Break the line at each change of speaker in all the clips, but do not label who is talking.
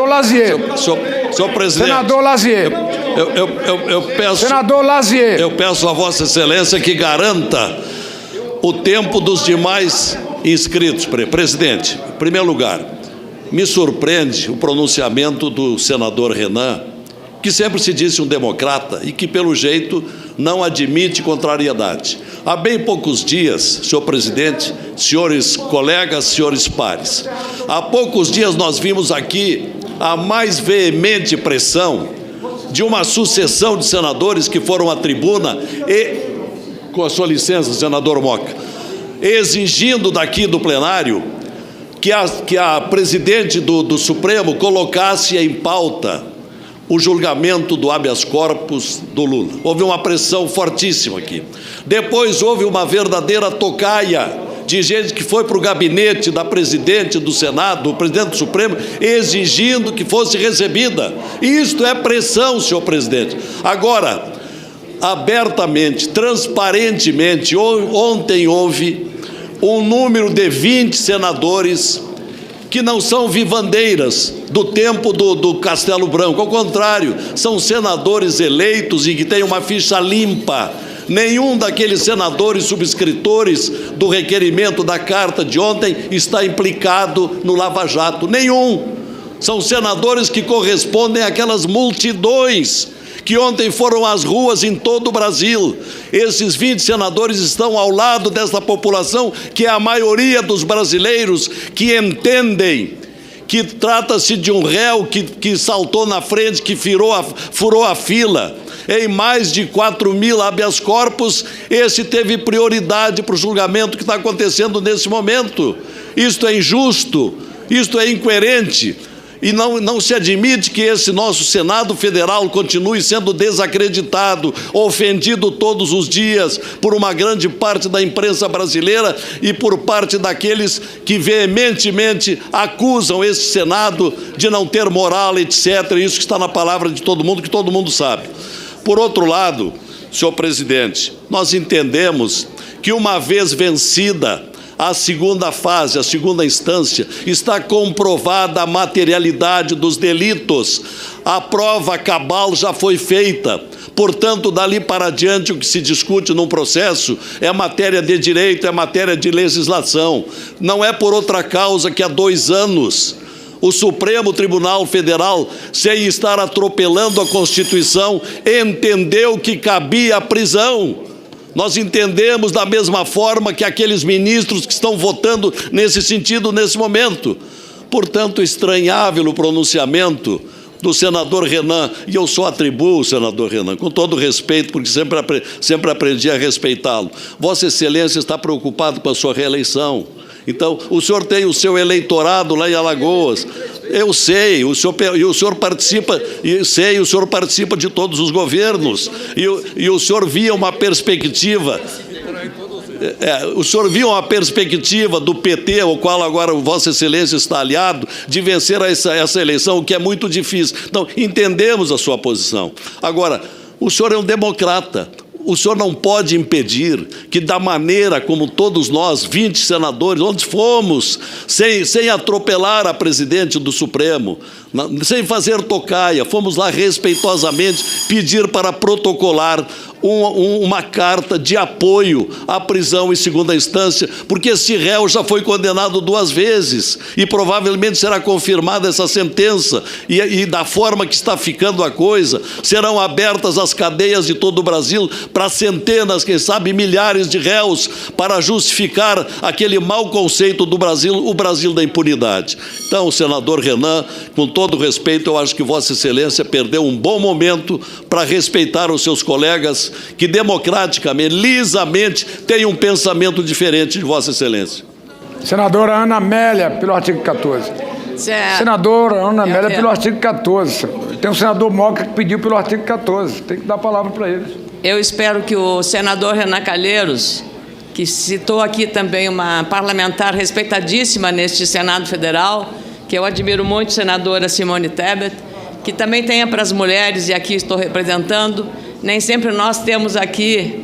Lazier.
Senhor presidente.
Senador Lazier.
Eu peço.
Senador Lazier.
Eu peço a Vossa Excelência que garanta o tempo dos demais inscritos. Presidente, em primeiro lugar, me surpreende o pronunciamento do senador Renan, que sempre se disse um democrata e que, pelo jeito, não admite contrariedade. Há bem poucos dias, senhor presidente, senhores colegas, senhores pares, há poucos dias nós vimos aqui a mais veemente pressão de uma sucessão de senadores que foram à tribuna e, com a sua licença, senador Moca, exigindo daqui do plenário que a presidente do Supremo colocasse em pauta o julgamento do habeas corpus do Lula. Houve uma pressão fortíssima aqui. Depois houve uma verdadeira tocaia de gente que foi para o gabinete da presidente do Senado, do presidente do Supremo, exigindo que fosse recebida. Isto é pressão, senhor presidente. Agora, abertamente, transparentemente, ontem houve um número de 20 senadores que não são vivandeiras do tempo do Castelo Branco. Ao contrário, são senadores eleitos e que têm uma ficha limpa. Nenhum daqueles senadores subscritores do requerimento da carta de ontem está implicado no Lava Jato. Nenhum. São senadores que correspondem àquelas multidões que ontem foram às ruas em todo o Brasil. Esses 20 senadores estão ao lado dessa população, que é a maioria dos brasileiros que entendem que trata-se de um réu que saltou na frente, que furou a fila. Em mais de 4.000 habeas corpus, esse teve prioridade para o julgamento que está acontecendo nesse momento. Isto é injusto, isto é incoerente. E não se admite que esse nosso Senado Federal continue sendo desacreditado, ofendido todos os dias por uma grande parte da imprensa brasileira e por parte daqueles que veementemente acusam esse Senado de não ter moral, etc. Isso que está na palavra de todo mundo, que todo mundo sabe. Por outro lado, senhor presidente, nós entendemos que uma vez vencida a segunda fase, a segunda instância, está comprovada a materialidade dos delitos. A prova cabal já foi feita. Portanto, dali para adiante, o que se discute num processo é matéria de direito, é matéria de legislação. Não é por outra causa que há 2 anos o Supremo Tribunal Federal, sem estar atropelando a Constituição, entendeu que cabia a prisão. Nós entendemos da mesma forma que aqueles ministros que estão votando nesse sentido nesse momento. Portanto, estranhável o pronunciamento do senador Renan, e eu só atribuo o senador Renan, com todo respeito, porque sempre aprendi a respeitá-lo. Vossa Excelência está preocupado com a sua reeleição. Então, o senhor tem o seu eleitorado lá em Alagoas. Eu sei, o senhor participa, o senhor participa de todos os governos, e o senhor via uma perspectiva. O senhor viu uma perspectiva do PT, ao qual agora Vossa Excelência está aliado, de vencer essa eleição, o que é muito difícil. Então, entendemos a sua posição. Agora, o senhor é um democrata. O senhor não pode impedir que, da maneira como todos nós, 20 senadores, onde fomos, sem atropelar a presidente do Supremo, sem fazer tocaia, fomos lá respeitosamente pedir para protocolar uma carta de apoio à prisão em segunda instância, porque esse réu já foi condenado 2 vezes e provavelmente será confirmada essa sentença, e da forma que está ficando a coisa, serão abertas as cadeias de todo o Brasil para centenas, quem sabe milhares de réus, para justificar aquele mau conceito do Brasil, o Brasil da impunidade. Então, senador Renan, com todo respeito, eu acho que Vossa Excelência perdeu um bom momento para respeitar os seus colegas que democraticamente, lisamente, têm um pensamento diferente de Vossa Excelência.
Senadora Ana Amélia, pelo artigo 14. Senadora Ana Amélia, pelo artigo 14. Tem um senador Moca que pediu pelo artigo 14. Tem que dar a palavra para eles.
Eu espero que o senador Renan Calheiros, que citou aqui também uma parlamentar respeitadíssima neste Senado Federal, que eu admiro muito, senadora Simone Tebet, que também tenha para as mulheres, e aqui estou representando, nem sempre nós temos aqui,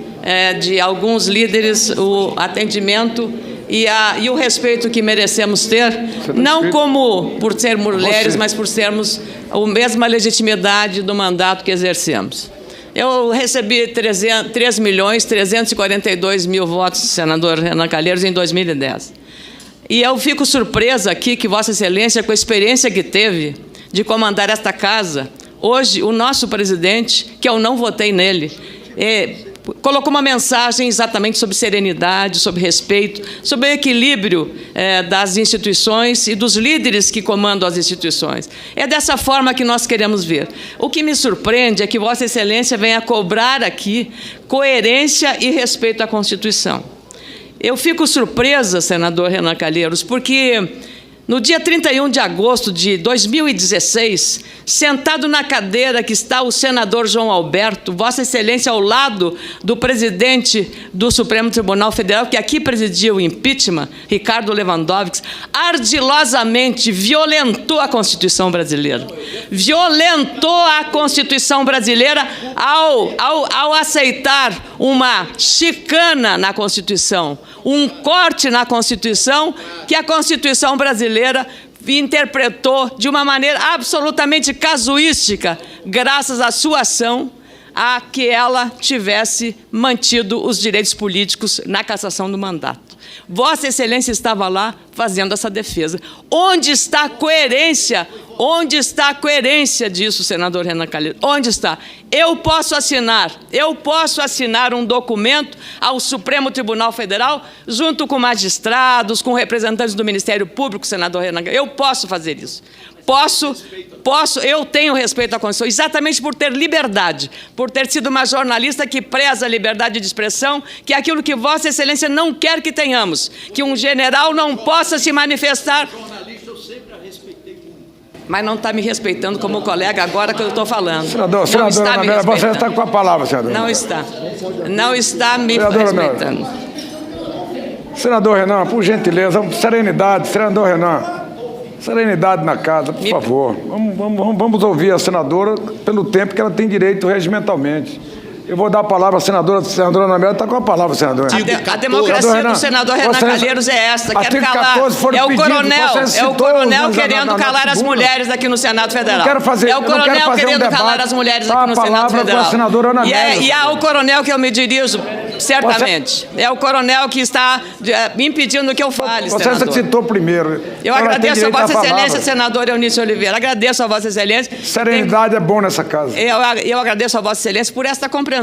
de alguns líderes, o atendimento e o respeito que merecemos ter, não como por sermos mulheres, mas por sermos a mesma legitimidade do mandato que exercemos. Eu recebi 3.342.000 votos do senador Renan Calheiros em 2010. E eu fico surpresa aqui que Vossa Excelência, com a experiência que teve de comandar esta casa, hoje o nosso presidente, que eu não votei nele, colocou uma mensagem exatamente sobre serenidade, sobre respeito, sobre o equilíbrio das instituições e dos líderes que comandam as instituições. É dessa forma que nós queremos ver. O que me surpreende é que Vossa Excelência venha cobrar aqui coerência e respeito à Constituição. Eu fico surpresa, senador Renan Calheiros, porque no dia 31 de agosto de 2016, sentado na cadeira que está o senador João Alberto, Vossa Excelência ao lado do presidente do Supremo Tribunal Federal, que aqui presidiu o impeachment, Ricardo Lewandowski, ardilosamente violentou a Constituição brasileira. Violentou a Constituição brasileira ao aceitar uma chicana na Constituição, um corte na Constituição, que a Constituição brasileira interpretou de uma maneira absolutamente casuística, graças à sua ação, a que ela tivesse mantido os direitos políticos na cassação do mandato. Vossa Excelência estava lá fazendo essa defesa. Onde está a coerência? Onde está a coerência disso, senador Renan Calheiros? Onde está? Eu posso assinar um documento ao Supremo Tribunal Federal, junto com magistrados, com representantes do Ministério Público, senador Renan Calheiros. Eu posso fazer isso. Eu tenho respeito à Constituição, exatamente por ter liberdade, por ter sido uma jornalista que preza a liberdade de expressão, que é aquilo que Vossa Excelência não quer que tenhamos, que um general não possa se manifestar. Mas não está me respeitando como colega agora que eu estou falando.
Senador, você está com a palavra, senador.
Não está. Não está me respeitando.
Senador Renan, por gentileza, serenidade, senador Renan. Serenidade na casa, por favor. Vamos ouvir a senadora pelo tempo que ela tem direito regimentalmente. Eu vou dar a palavra à senadora Ana Amélia. Está com a palavra, senadora.
A democracia do senador Renan Calheiros é esta. Quer calar. É o coronel querendo calar as mulheres aqui no Senado Federal. É o coronel querendo calar as mulheres aqui no Senado Federal. E é ao coronel que eu me dirijo, certamente. É o coronel que está impedindo que eu fale, senador.
Você citou primeiro.
Eu agradeço a Vossa Excelência, senador Eunício Oliveira. Agradeço a Vossa Excelência.
Serenidade é bom nessa casa.
Eu agradeço a Vossa Excelência por esta compreensão,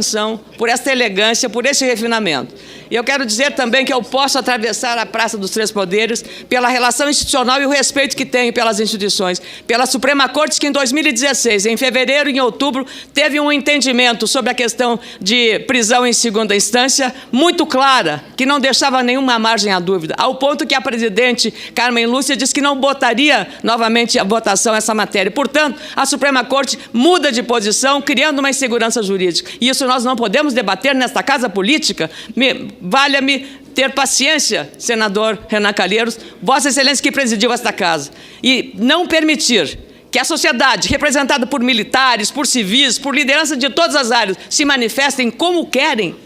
por esta elegância, por esse refinamento. E eu quero dizer também que eu posso atravessar a Praça dos Três Poderes pela relação institucional e o respeito que tenho pelas instituições, pela Suprema Corte, que em 2016, em fevereiro e em outubro, teve um entendimento sobre a questão de prisão em segunda instância muito clara, que não deixava nenhuma margem à dúvida, ao ponto que a presidente Carmen Lúcia disse que não botaria novamente a votação essa matéria. Portanto, a Suprema Corte muda de posição, criando uma insegurança jurídica. E isso nós não podemos debater nesta casa política. Valha-me ter paciência, senador Renan Calheiros, Vossa Excelência que presidiu esta casa, e não permitir que a sociedade, representada por militares, por civis, por liderança de todas as áreas, se manifestem como querem.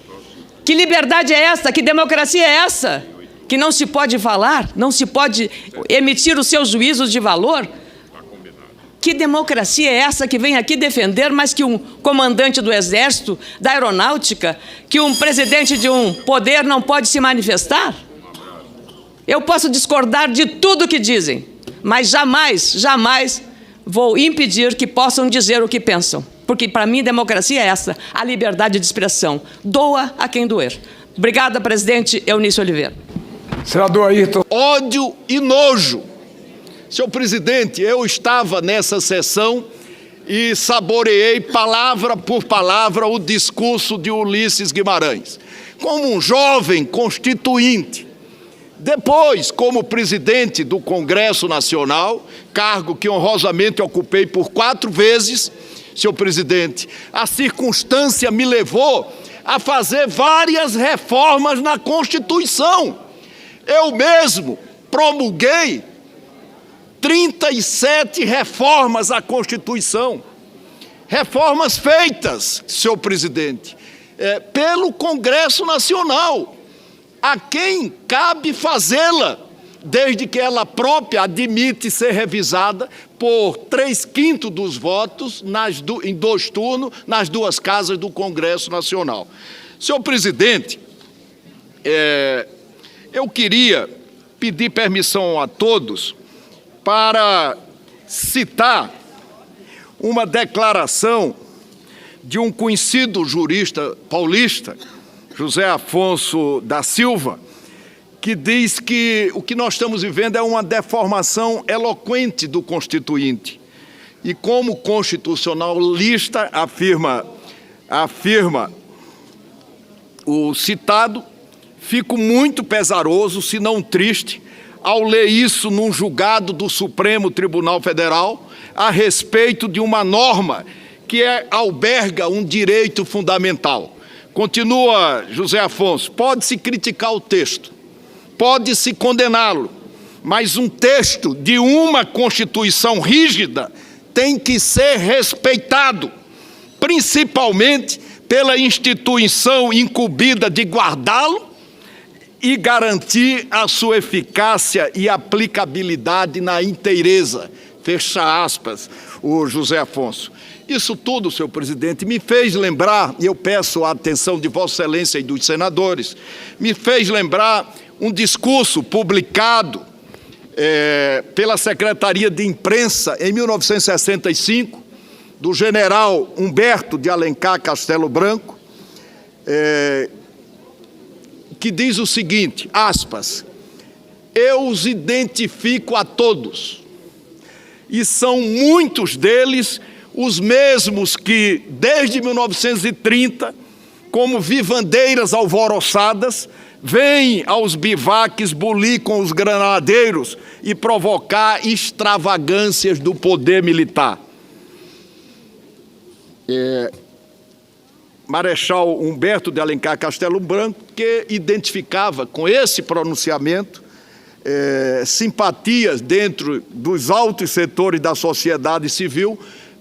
Que liberdade é essa? Que democracia é essa? Que não se pode falar, não se pode emitir os seus juízos de valor? Que democracia é essa que vem aqui defender mais que um comandante do Exército, da Aeronáutica, que um presidente de um poder não pode se manifestar? Eu posso discordar de tudo que dizem, mas jamais vou impedir que possam dizer o que pensam. Porque, para mim, democracia é essa, a liberdade de expressão. Doa a quem doer. Obrigada, presidente Eunício Oliveira.
Senador Ayrton.
Ódio e nojo. Senhor presidente, eu estava nessa sessão e saboreei palavra por palavra o discurso de Ulisses Guimarães. Como um jovem constituinte, depois como presidente do Congresso Nacional, cargo que honrosamente ocupei por 4 vezes, senhor presidente, a circunstância me levou a fazer várias reformas na Constituição. Eu mesmo promulguei 37 reformas à Constituição. Reformas feitas, senhor presidente, pelo Congresso Nacional. a quem cabe fazê-la, desde que ela própria admite ser revisada por 3/5 dos votos em 2 turnos nas 2 casas do Congresso Nacional. Senhor presidente, eu queria pedir permissão a todos para citar uma declaração de um conhecido jurista paulista, José Afonso da Silva, que diz que o que nós estamos vivendo é uma deformação eloquente do Constituinte. E como constitucionalista, afirma o citado, fico muito pesaroso, se não triste, ao ler isso num julgado do Supremo Tribunal Federal a respeito de uma norma que alberga um direito fundamental. Continua José Afonso, pode-se criticar o texto, pode-se condená-lo, mas um texto de uma Constituição rígida tem que ser respeitado, principalmente pela instituição incumbida de guardá-lo e garantir a sua eficácia e aplicabilidade na inteireza. Fecha aspas, o José Afonso. Isso tudo, senhor presidente, me fez lembrar, e eu peço a atenção de Vossa Excelência e dos senadores, me fez lembrar um discurso publicado pela Secretaria de Imprensa em 1965, do general Humberto de Alencar Castelo Branco, que diz o seguinte, aspas, eu os identifico a todos, e são muitos deles os mesmos que, desde 1930, como vivandeiras alvoroçadas, vêm aos bivaques bulir com os granadeiros e provocar extravagâncias do poder militar. Marechal Humberto de Alencar Castelo Branco, que identificava com esse pronunciamento simpatias dentro dos altos setores da sociedade civil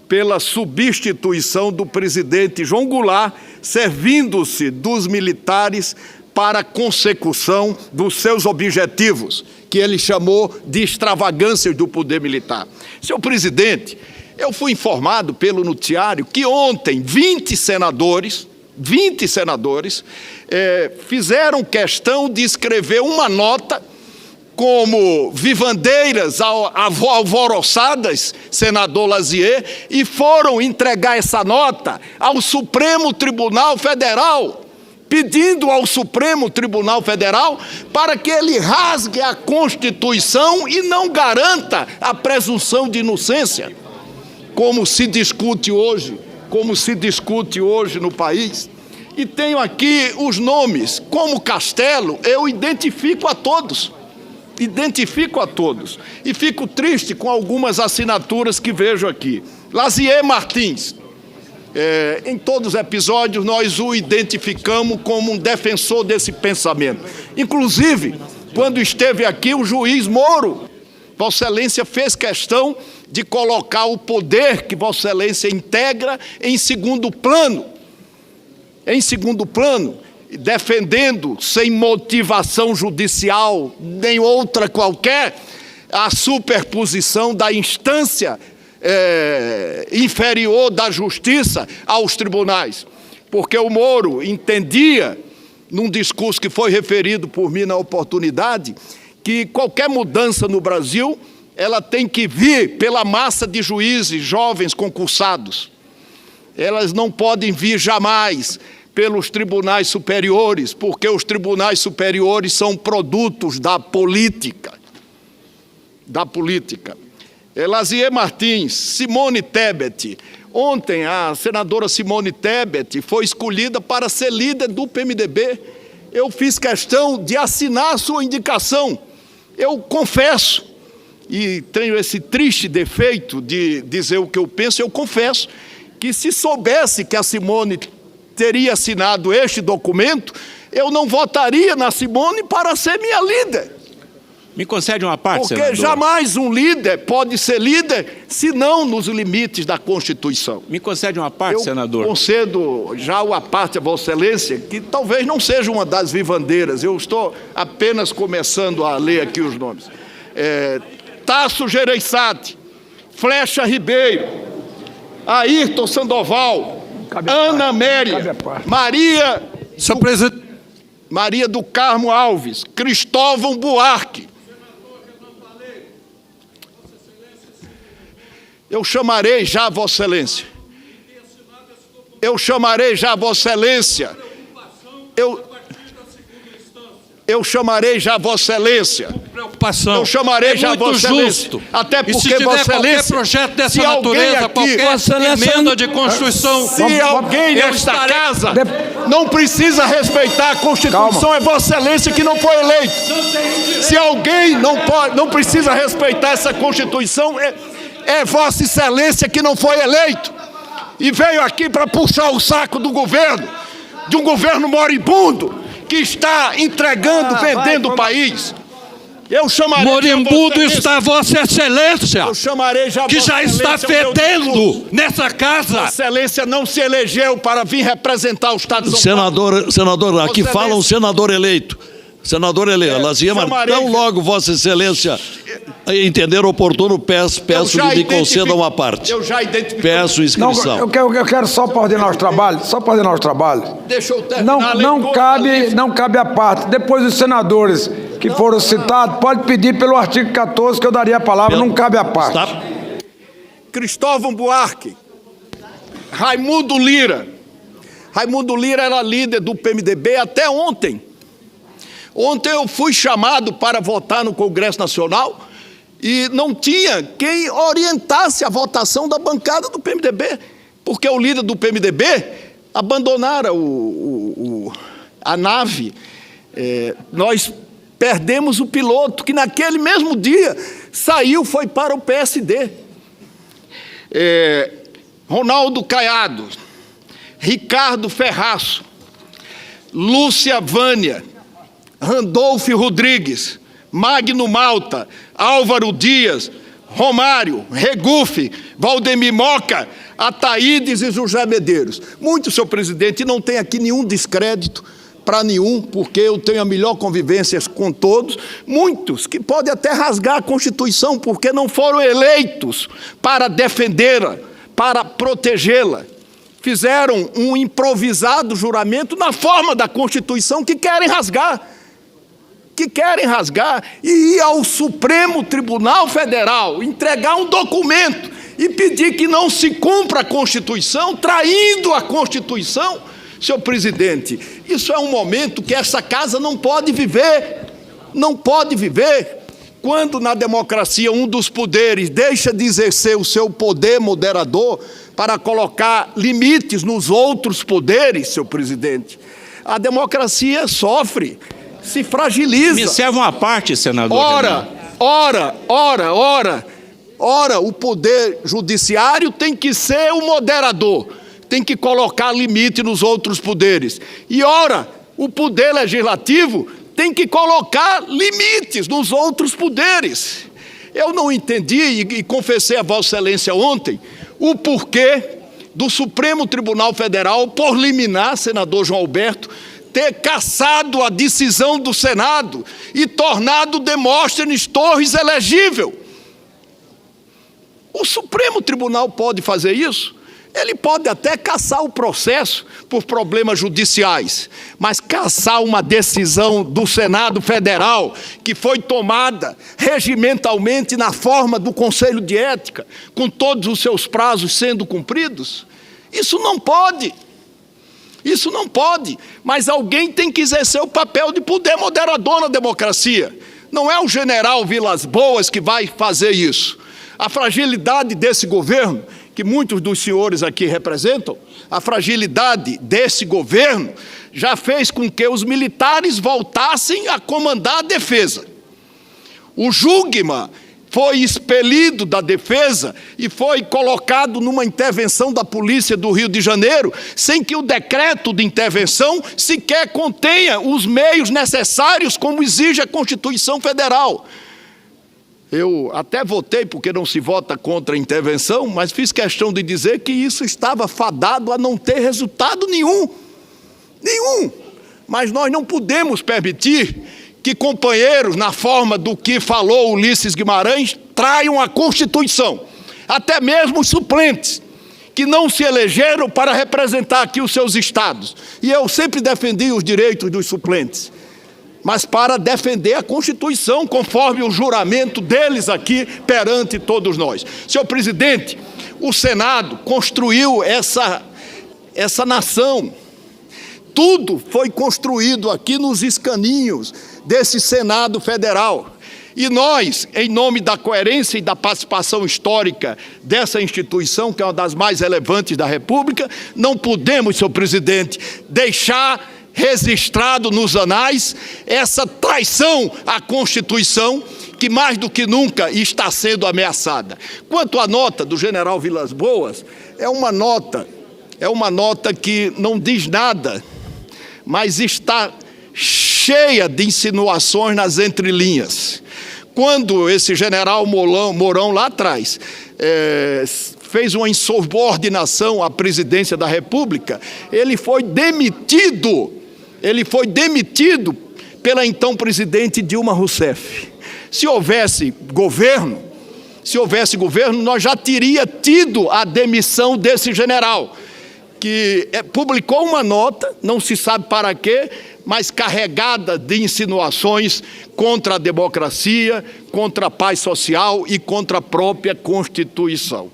pela substituição do presidente João Goulart, servindo-se dos militares para a consecução dos seus objetivos, que ele chamou de extravagâncias do poder militar. Senhor presidente, eu fui informado pelo noticiário que ontem 20 senadores fizeram questão de escrever uma nota como vivandeiras alvoroçadas, senador Lazier, e foram entregar essa nota ao Supremo Tribunal Federal, pedindo ao Supremo Tribunal Federal para que ele rasgue a Constituição e não garanta a presunção de inocência, como se discute hoje no país. E tenho aqui os nomes, como Castelo, eu identifico a todos, e fico triste com algumas assinaturas que vejo aqui. Lazier Martins, em todos os episódios nós o identificamos como um defensor desse pensamento. Inclusive, quando esteve aqui o juiz Moro, Vossa Excelência fez questão de colocar o poder que Vossa Excelência integra em segundo plano, defendendo, sem motivação judicial, nem outra qualquer, a superposição da instância inferior da justiça aos tribunais. Porque o Moro entendia, num discurso que foi referido por mim na oportunidade, que qualquer mudança no Brasil, ela tem que vir pela massa de juízes jovens concursados. Elas não podem vir jamais pelos tribunais superiores, porque os tribunais superiores são produtos da política. Lazier Martins, Simone Tebet. Ontem a senadora Simone Tebet foi escolhida para ser líder do PMDB. Eu fiz questão de assinar a sua indicação. Eu confesso, e tenho esse triste defeito de dizer o que eu penso, eu confesso que se soubesse que a Simone teria assinado este documento, eu não votaria na Simone para ser minha líder.
Me concede uma parte,
Porque
senador.
jamais um líder pode ser líder se não nos limites da Constituição.
Me concede uma parte,
Eu
senador.
concedo já uma parte a Vossa Excelência, que talvez não seja uma das vivandeiras. Eu estou apenas começando a ler aqui os nomes. Tasso Gereissati, Flecha Ribeiro, Ayrton Sandoval, Ana Amélia, Maria do Carmo Alves, Cristóvão Buarque. Eu chamarei já Vossa Excelência. Eu chamarei já Vossa Excelência. Eu chamarei já Vossa Excelência.
Preocupação.
Eu chamarei já
muito
Vossa Excelência.
justo.
Até
E se
porque
tiver
Vossa
qualquer
Excelência,
projeto dessa
se alguém
natureza,
aqui-
qualquer
Vossa Excelência,
emenda de Constituição,
se alguém
eu
nesta
estarei-
casa não precisa respeitar a Constituição,
Calma.
é Vossa Excelência que não foi eleito. Se alguém não precisa respeitar essa Constituição, é Vossa Excelência que não foi eleito. E veio aqui para puxar o saco do governo, de um governo moribundo, que está entregando, vendendo o país. Eu chamarei
Moribundo
já Vossa
está Vossa Excelência,
Eu chamarei já
que
Vossa
já está
Excelência ao meu discurso.
fedendo nessa casa.
Vossa Excelência não se elegeu para vir representar o Estado de São Paulo.
Senador, aqui
Vossa
fala um
Excelência.
senador eleito. Senador eleito, Lazier, mas
chamarei
tão
já-
logo Vossa Excelência entender oportuno, peço
Eu já
que me conceda
identifico-
uma parte.
Eu já identifiquei.
Peço
Não,
inscrição.
eu quero só para ordenar os trabalhos,
Deixa eu terminar a
Não
leitura.
não cabe a parte. Depois os senadores que foram citados, pode pedir pelo artigo 14 que eu daria a palavra, não cabe a parte.
Está?
Cristóvão Buarque, Raimundo Lira. Raimundo Lira era líder do PMDB até ontem. Ontem eu fui chamado para votar no Congresso Nacional e não tinha quem orientasse a votação da bancada do PMDB, porque o líder do PMDB abandonara a nave. Nós perdemos o piloto, que naquele mesmo dia saiu, foi para o PSD. Ronaldo Caiado, Ricardo Ferraço, Lúcia Vânia, Randolfo Rodrigues, Magno Malta, Álvaro Dias, Romário, Regufe, Valdemir Moca, Ataídes e José Medeiros. Muito, senhor presidente, não tem aqui nenhum descrédito para nenhum, porque eu tenho a melhor convivência com todos. Muitos que podem até rasgar a Constituição, porque não foram eleitos para defendê-la, para protegê-la. Fizeram um improvisado juramento na forma da Constituição que querem rasgar. E ir ao Supremo Tribunal Federal, entregar um documento e pedir que não se cumpra a Constituição, traindo a Constituição. Senhor presidente, isso é um momento que essa casa não pode viver. Não pode viver. Quando na democracia um dos poderes deixa de exercer o seu poder moderador para colocar limites nos outros poderes, senhor presidente, a democracia sofre, se fragiliza.
Me serve uma parte, senador.
Ora, o poder judiciário tem que ser o moderador, tem que colocar limite nos outros poderes. E ora, o poder legislativo tem que colocar limites nos outros poderes. Eu não entendi e confessei a Vossa Excelência ontem o porquê do Supremo Tribunal Federal, por liminar, senador João Alberto, ter cassado a decisão do Senado e tornado Demóstenes Torres elegível. O Supremo Tribunal pode fazer isso? Ele pode até cassar o processo por problemas judiciais, mas cassar uma decisão do Senado Federal que foi tomada regimentalmente na forma do Conselho de Ética, com todos os seus prazos sendo cumpridos, isso não pode. Isso não pode, mas alguém tem que exercer o papel de poder moderador na democracia. Não é o general Vilas Boas que vai fazer isso. A fragilidade desse governo, que muitos dos senhores aqui representam, a fragilidade desse governo já fez com que os militares voltassem a comandar a defesa. O Jungmann foi expelido da defesa e foi colocado numa intervenção da polícia do Rio de Janeiro, sem que o decreto de intervenção sequer contenha os meios necessários, como exige a Constituição Federal. Eu até votei, porque não se vota contra a intervenção, mas fiz questão de dizer que isso estava fadado a não ter resultado nenhum. Nenhum. Mas nós não podemos permitir que companheiros, na forma do que falou Ulisses Guimarães, traiam a Constituição. Até mesmo os suplentes, que não se elegeram para representar aqui os seus estados. E eu sempre defendi os direitos dos suplentes, mas para defender a Constituição, conforme o juramento deles aqui perante todos nós. Senhor presidente, o Senado construiu essa nação. Tudo foi construído aqui nos escaninhos desse Senado Federal. E nós, em nome da coerência e da participação histórica dessa instituição, que é uma das mais relevantes da República, não podemos, senhor presidente, deixar registrado nos anais essa traição à Constituição, que mais do que nunca está sendo ameaçada. Quanto à nota do general Vilas Boas, é uma nota que não diz nada, mas está cheia de insinuações nas entrelinhas. Quando esse general Mourão lá atrás fez uma insubordinação à presidência da República, ele foi demitido pela então presidente Dilma Rousseff. Se houvesse governo, nós já teria tido a demissão desse general, que publicou uma nota, não se sabe para quê, mas carregada de insinuações contra a democracia, contra a paz social e contra a própria Constituição.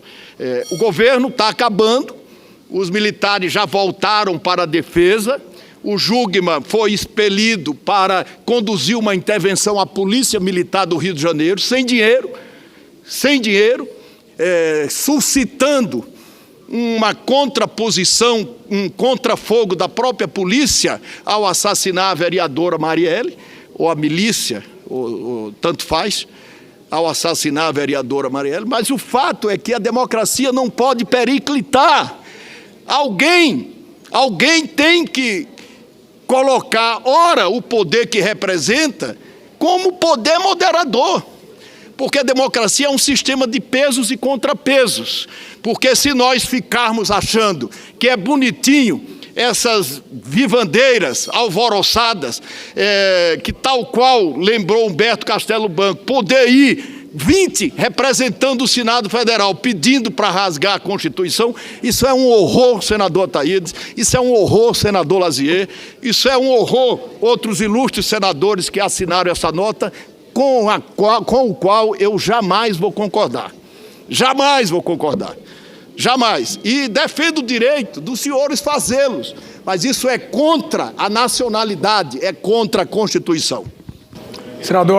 O governo está acabando, os militares já voltaram para a defesa, o Jugman foi expelido para conduzir uma intervenção à Polícia Militar do Rio de Janeiro, sem dinheiro, suscitando uma contraposição, um contrafogo da própria polícia ao assassinar a vereadora Marielle, ou a milícia, ou tanto faz, ao assassinar a vereadora Marielle. Mas o fato é que a democracia não pode periclitar. Alguém tem que colocar, ora, o poder que representa como poder moderador. Porque a democracia é um sistema de pesos e contrapesos. Porque se nós ficarmos achando que é bonitinho essas vivandeiras alvoroçadas, que tal qual lembrou Humberto Castelo Branco, poder ir 20 representando o Senado Federal pedindo para rasgar a Constituição, isso é um horror, senador Ataídes, isso é um horror, senador Lazier, isso é um horror, outros ilustres senadores que assinaram essa nota, com o qual eu jamais vou concordar. Jamais vou concordar. Jamais. E defendo o direito dos senhores fazê-los. Mas isso é contra a nacionalidade, é contra a Constituição.
Senador.